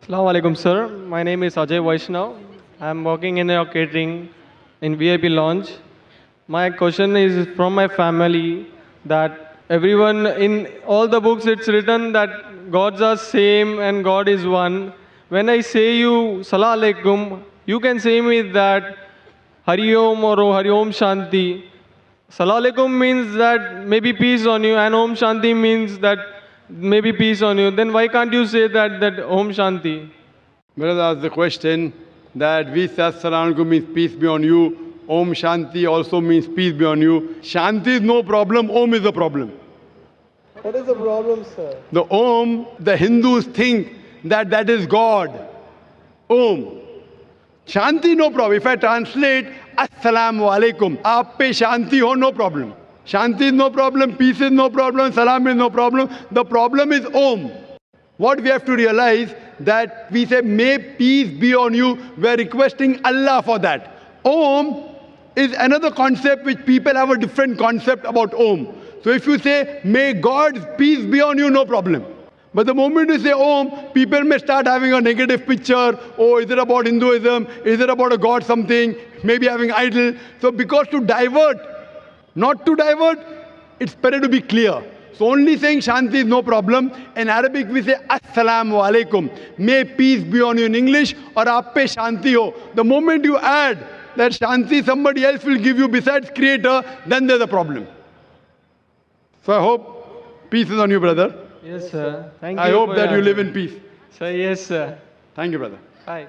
Assalamu Alaikum, sir. My name is Ajay Vaishnav. I am working in a catering in VIP lounge. My question is from my family that everyone in all the books it's written that gods are same and God is one. When I say you Salah Alaikum, you can say me that Hari Om or Hari Om Shanti. Salah Alaikum means that maybe peace on you, and Om Shanti means that maybe peace on you. Then why can't you say that Om Shanti? Brother asked the question that we say Assalamu Alaikum means peace be on you. Om Shanti also means peace be on you. Shanti is no problem, Om is the problem. What is the problem, sir? The Om, the Hindus think that that is God. Om. Shanti no problem. If I translate Assalamu Alaikum, aap pe Shanti ho, no problem. Shanti is no problem, peace is no problem, salam is no problem. The problem is Om. What we have to realize that we say may peace be on you, we are requesting Allah for that. Om is another concept which people have a different concept about Om. So if you say may God's peace be on you, no problem. But the moment you say Om, people may start having a negative picture. Oh, is it about Hinduism? Is it about a God something? Maybe having idol. So because to divert, not to divert, it's better to be clear. So only saying Shanti is no problem. In Arabic we say Assalamu Alaikum. May peace be on you in English, or aap pe Shanti ho. The moment you add that Shanti somebody else will give you besides Creator, then there's a problem. So I hope peace is on you, brother. Yes, sir. Thank you. I hope that you live in peace. Sir, yes, sir. Thank you, brother. Bye.